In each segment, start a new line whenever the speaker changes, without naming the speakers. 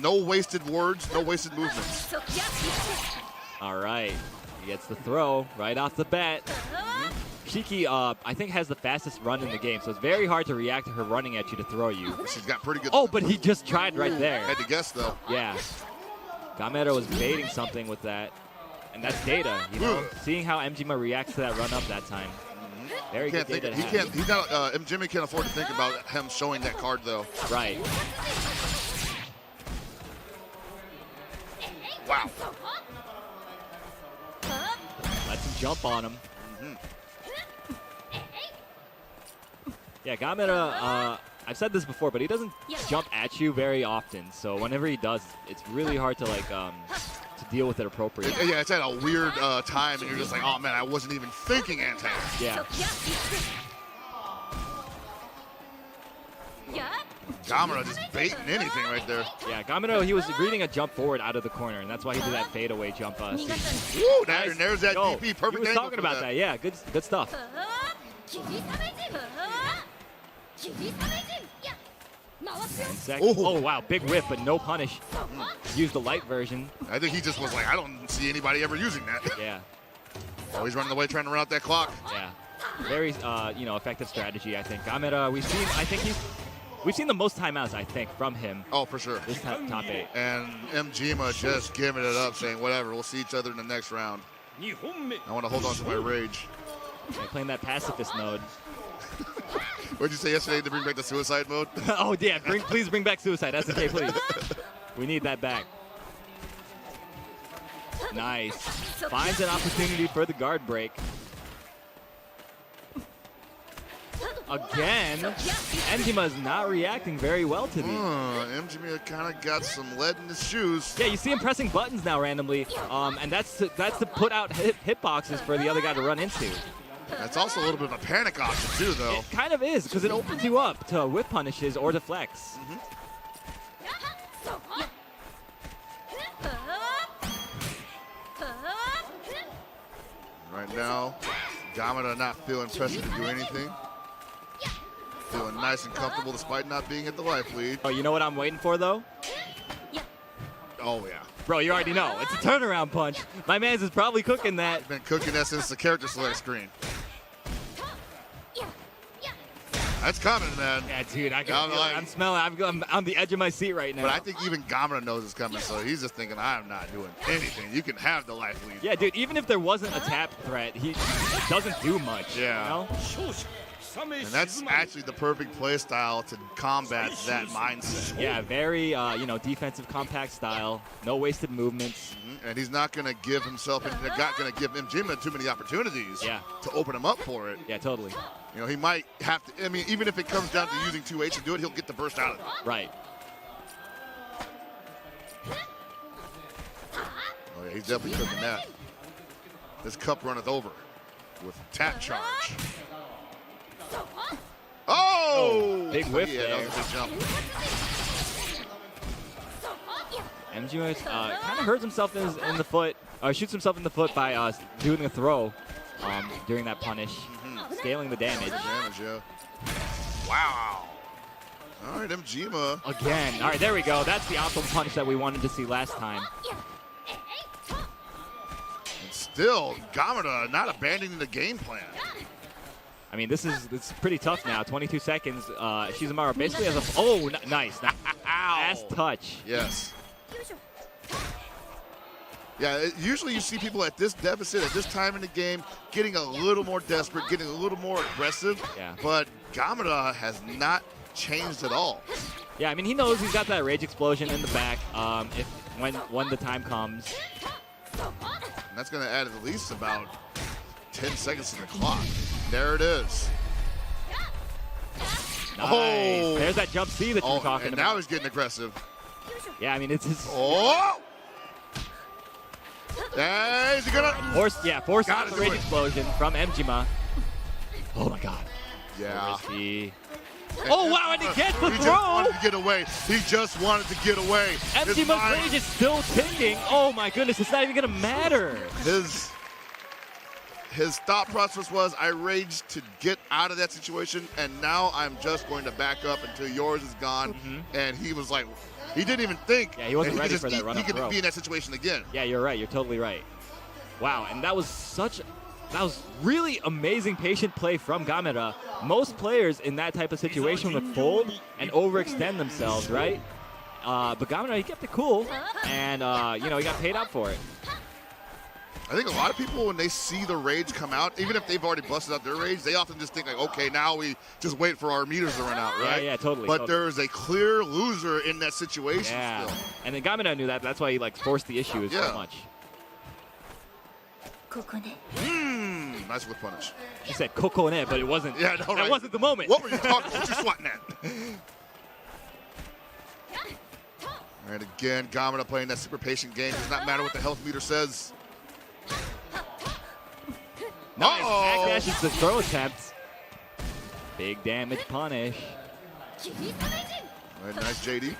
No wasted words, no wasted movements.
All right. He gets the throw right off the bat. Shiki, I think, has the fastest run in the game, so it's very hard to react to her running at you to throw you.
She's got pretty good.
Oh, but he just tried right there.
Had to guess, though.
Yeah. Gamera was baiting something with that. And that's data, you know? Seeing how MJIMA reacts to that run up that time. Very good data.
He's not, MJIMA can't afford to think about him showing that card, though.
Right.
Wow.
Lets him jump on him. Yeah, Gamera, I've said this before, but he doesn't jump at you very often. So whenever he does, it's really hard to like to deal with it appropriately.
Yeah, it's at a weird time, and you're just like, oh man, I wasn't even thinking anti-air.
Yeah.
Gamera just baiting anything right there.
Yeah, Gamera, he was reading a jump forward out of the corner, and that's why he did that fadeaway jump.
Woo, there's that DP, perfect.
He was talking about that. Yeah, good stuff. Oh, wow, big whip, but no punish. Use the light version.
I think he just was like, I don't see anybody ever using that.
Yeah.
Oh, he's running away, trying to run out that clock.
Yeah. Very, effective strategy, I think. Gamera, we've seen the most timeouts, I think, from him.
Oh, for sure.
This top 8.
And MJIMA just giving it up, saying, whatever, we'll see each other in the next round. I want to hold on to my rage.
Yeah, playing that pacifist mode.
What did you say yesterday to bring back the suicide mode?
Oh, yeah. Please bring back suicide. SNK, please. We need that back. Nice. Finds an opportunity for the guard break. Again, MJIMA is not reacting very well to these.
MJIMA kind of got some lead in his shoes.
Yeah, you see him pressing buttons now randomly, and that's to put out hitboxes for the other guy to run into.
That's also a little bit of a panic option too, though.
It kind of is, because it opens you up to whip punishes or deflects.
Right now, Gamera not feeling pressure to do anything. Feeling nice and comfortable despite not being at the life lead.
Oh, you know what I'm waiting for, though?
Oh, yeah.
Bro, you already know. It's a turnaround punch. My man's is probably cooking that.
Been cooking that since the character select screen. That's coming, man.
Yeah, dude, I'm smelling. I'm on the edge of my seat right now.
But I think even Gamera knows it's coming, so he's just thinking, I'm not doing anything. You can have the life lead.
Yeah, dude, even if there wasn't a tap threat, he doesn't do much.
Yeah.
You know?
And that's actually the perfect play style to combat that mindset.
Yeah, very, defensive compact style. No wasted movements.
And he's not going to give himself, not going to give MJIMA too many opportunities to open him up for it.
Yeah, totally.
You know, he might have to, I mean, even if it comes down to using 2H to do it, he'll get the burst out of it.
Right.
Oh, yeah, he's definitely cooking that. This cup runneth over with tap charge. Oh!
Big whiff
yeah,
there.
That was a big jump.
MJIMA kind of hurts himself in the foot, or shoots himself in the foot by doing a throw during that punish, scaling the damage.
Wow. All right, MJIMA.
Again. All right, there we go. That's the optimal punish that we wanted to see last time.
And still, Gamera not abandoning the game plan.
I mean, it's pretty tough now. 22 seconds. Shizumaro basically has a... Oh, nice. Ass touch.
Yes. Yeah, usually you see people at this deficit, at this time in the game, getting a little more desperate, getting a little more aggressive.
Yeah.
But Gamera has not changed at all.
Yeah, I mean, he knows he's got that rage explosion in the back when the time comes.
And that's going to add at least about 10 seconds to the clock. There it is.
Nice. Oh! There's that jump C that you were talking
and
about.
now he's getting aggressive.
Yeah, I mean, it's his...
Oh! Is he gonna...
Force the rage explosion from MJIMA. Oh, my God.
Yeah.
Oh, wow, and he gets the throw!
He just wanted to get away. He just wanted to get away.
MJIMA's rage is still ticking. Oh, my goodness, it's not even going to matter.
His thought process was, I raged to get out of that situation, and now I'm just going to back up until yours is gone. And he was like, He didn't even think.
Yeah, he wasn't
that
ready
could
for that run-up
He could
throw.
be in that situation again.
Yeah, you're right. You're totally right. Wow, and that was really amazing patient play from Gamera. Most players in that type of situation would fold and overextend themselves, right? But Gamera, he kept it cool, and you know, he got paid out for it.
I think a lot of people, when they see the rage come out, even if they've already busted out their rage, they often just think like, okay, now we just wait for our meters to run out, right?
Yeah, totally.
But there is a clear loser in that situation
Yeah,
still.
and then Gamera knew that. That's why he like forced the issue so much.
Nice whip punish.
He said Kokone, but it wasn't.
Yeah, no,
that wasn't the moment.
What were you talking? What you swatting at? And again, Gamera playing that super patient game. Does not matter what the health meter says.
Nice backdashes the throw attempts. Big damage punish.
All right, nice JD.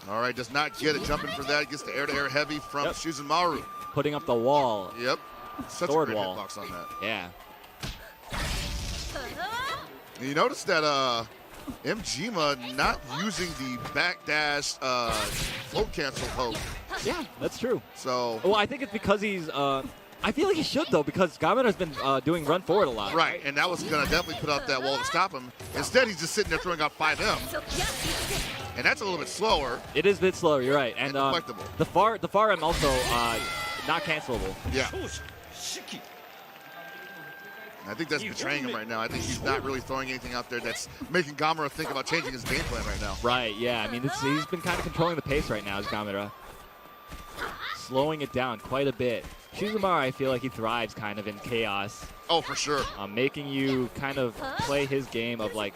All right, does not get it. Jumping for that. Gets the air-to-air heavy from Shizumaru.
Putting up the wall.
Yep. Such
Sword
a great
wall.
hitbox on that.
Yeah.
And you notice that MJIMA not using the backdash float cancel poke.
Yeah, that's true.
So.
Well, I think it's because he's. I feel like he should though, because Gamera's been doing run forward a lot.
Right, and that was gonna definitely put out that wall to stop him. Instead, he's just sitting there throwing out 5M, and that's a little bit slower.
It is a bit slower. You're right, and
deflectable.
the far M also not cancelable.
Yeah. I think that's betraying him right now. I think he's not really throwing anything out there that's making Gamera think about changing his game plan right now.
Right, yeah. I mean, he's been kind of controlling the pace right now as Gamera. Slowing it down quite a bit. Shizumaru, I feel like he thrives kind of in chaos.
Oh, for sure.
Making you kind of play his game of like,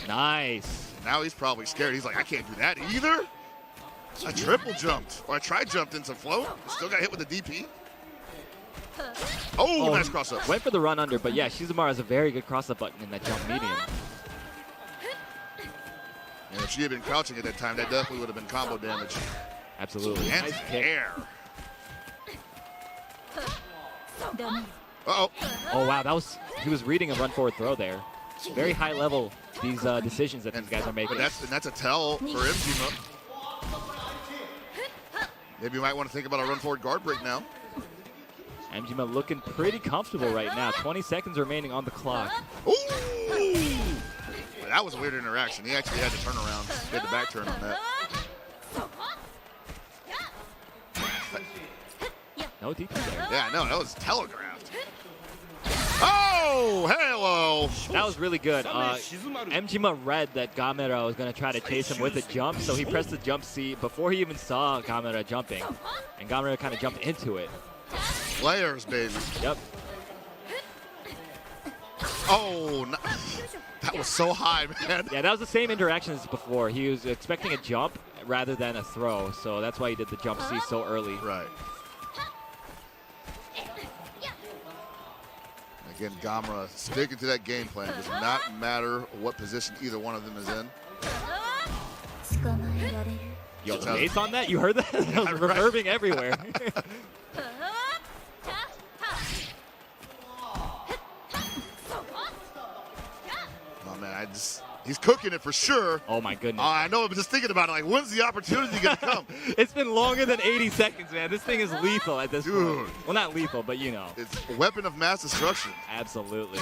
nice.
Now he's probably scared. He's like, I can't do that either. I triple jumped, or I tri-jumped into float. Still got hit with the DP. Oh, nice cross-up.
Went for the run under, but yeah, Shizumaru has a very good cross-up button in that jump medium.
And if she had been crouching at that time, that definitely would have been combo damage.
Absolutely.
And
Nice kick.
air. Uh-oh.
Oh, wow. He was reading a run forward throw there. Very high level, these decisions that these guys are making.
But that's a tell for MJIMA. Maybe you might want to think about a run forward guard break now.
MJIMA looking pretty comfortable right now. 20 seconds remaining on the clock.
Ooh! That was a weird interaction. He actually had to turn around. He had the back turn on that.
No DP there.
Yeah, no, that was telegraphed. Oh, hello.
That was really good. MJIMA read that Gamera was going to try to chase him with a jump, so he pressed the jump C before he even saw Gamera jumping. And Gamera kind of jumped into it.
Layers, baby.
Yep.
Oh, no. That was so high, man.
Yeah, that was the same interaction as before. He was expecting a jump rather than a throw, so that's why he did the jump C so early.
Right. Again, Gamera sticking to that game plan. Does not matter what position either one of them is in.
Yo, the bass on that? You heard that? That was reverbing everywhere.
Oh, man, he's cooking it for sure.
Oh, my goodness.
I know, but just thinking about it, like, when's the opportunity going to come?
It's been longer than 80 seconds, man. This thing is lethal at this
Dude.
point. Well, not lethal, but you know.
It's a weapon of mass destruction.
Absolutely.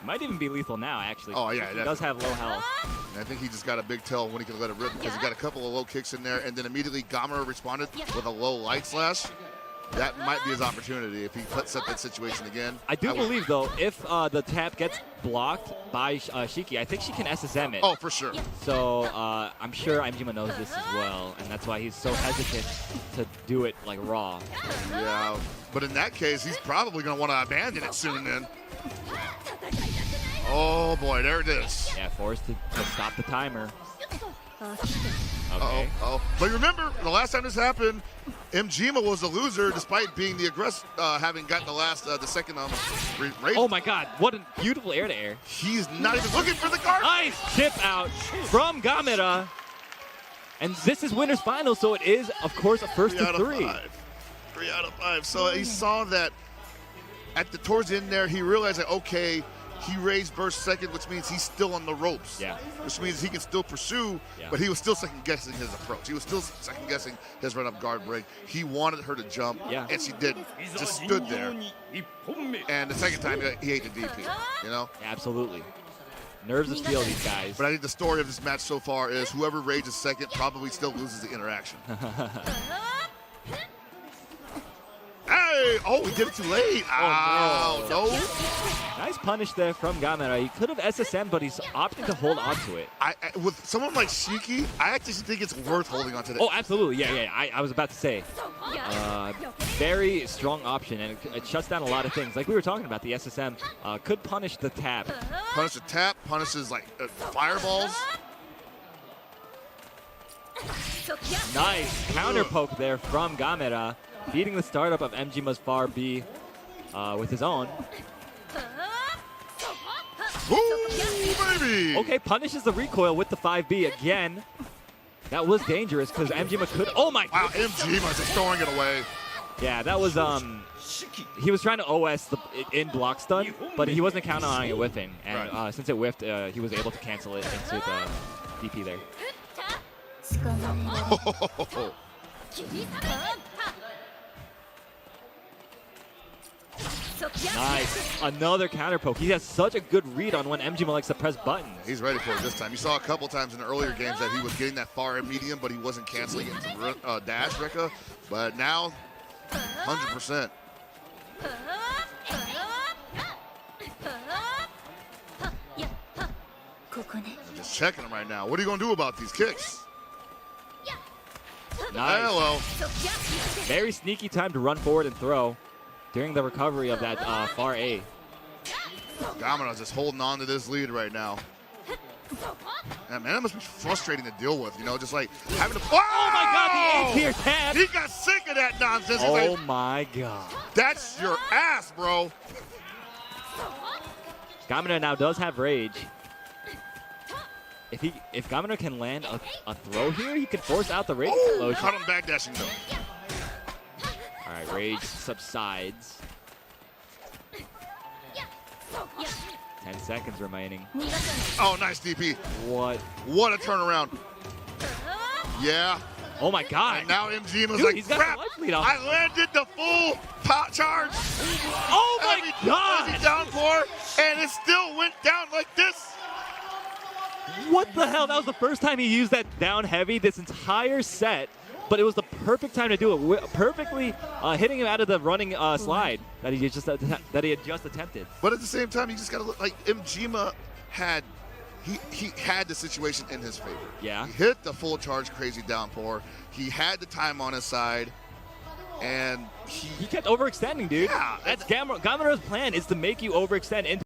Might even be lethal now, actually.
Oh, yeah.
He does have low health.
And I think he just got a big tell when he could let it rip because he got a couple of low kicks in there, and then immediately Gamera responded with a low light slash. That might be his opportunity if he puts up that situation again.
I do believe, though, if the tap gets blocked by Shiki, I think she can SSM it.
Oh, for sure.
So I'm sure MJIMA knows this as well, and that's why he's so hesitant to do it like raw.
Yeah, but in that case, he's probably going to want to abandon it soon then. Oh, boy, there it is.
Yeah, forced to stop the timer.
Okay. But remember, the last time this happened, MJIMA was the loser despite being the aggressor, having gotten the second raise.
Oh my God, what a beautiful air-to-air.
He's not even looking for the guard.
Nice chip out from Gamera. And this is winner's final, so it is, of course, a first to three.
3 out of 5. So he saw that towards the end there, he realized that, okay, he raised burst second, which means he's still on the ropes.
Yeah.
Which means he can still pursue, but he was still second-guessing his approach. He was still second-guessing his run-up guard break. He wanted her to jump, and she didn't. Just stood there. And the second time, he ate the DP, you know?
Absolutely. Nerves of steel, these guys.
But I think the story of this match so far is whoever rages second probably still loses the interaction. Hey! Oh, he did it too late. Oh, no.
Nice punish there from Gamera. He could have SSM, but he's opting to hold on to it.
With someone like Shiki, I actually think it's worth holding on to that.
Oh, absolutely. Yeah. I was about to say. Very strong option, and it shuts down a lot of things. Like we were talking about, the SSM could punish the tap.
Punish the tap, punishes like fireballs.
Nice counter poke there from Gamera, beating the startup of MJIMA's far B with his own.
Ooh, baby!
Okay, punishes the recoil with the 5B again. That was dangerous because MJIMA could. Oh my!
Wow, MJIMA just throwing it away.
Yeah, that was he was trying to OS the in block stun, but he wasn't counting on it whiffing, and since it whiffed, he was able to cancel it into the DP there. Nice. Another counter poke. He has such a good read on when MJIMA likes to press buttons.
He's ready for it this time. You saw a couple times in the earlier games that he was getting that far and medium, but he wasn't canceling it into dash Rekka. But now, 100%. Just checking him right now. What are you going to do about these kicks?
Nice.
Hello.
Very sneaky time to run forward and throw during the recovery of that far A.
Gamera's just holding on to this lead right now. Man, that must be frustrating to deal with, you know, just like having to.
Oh my God, the A-tier tap!
He got sick of that nonsense.
Oh my God.
That's your ass, bro.
Gamera now does have rage. If Gamera can land a throw here, he could force out the rage explosion.
Caught him backdashing though.
All right, rage subsides. 10 seconds remaining.
Oh, nice DP.
What?
What a turnaround. Yeah.
Oh my God.
And now MJIMA's
Dude,
like,
he's got
crap,
the life lead off.
I landed the full pop charge.
Oh my God.
Heavy downpour, and it still went down like this.
What the hell? That was the first time he used that down heavy this entire set, but it was the perfect time to do it. Perfectly hitting him out of the running slide that he had just attempted.
But at the same time, you just gotta look like MJIMA had. He had the situation in his favor.
Yeah.
He hit the full charge crazy downpour. He had the time on his side, and he
kept overextending, dude.
Yeah.
That's Gamera's plan, is to make you overextend into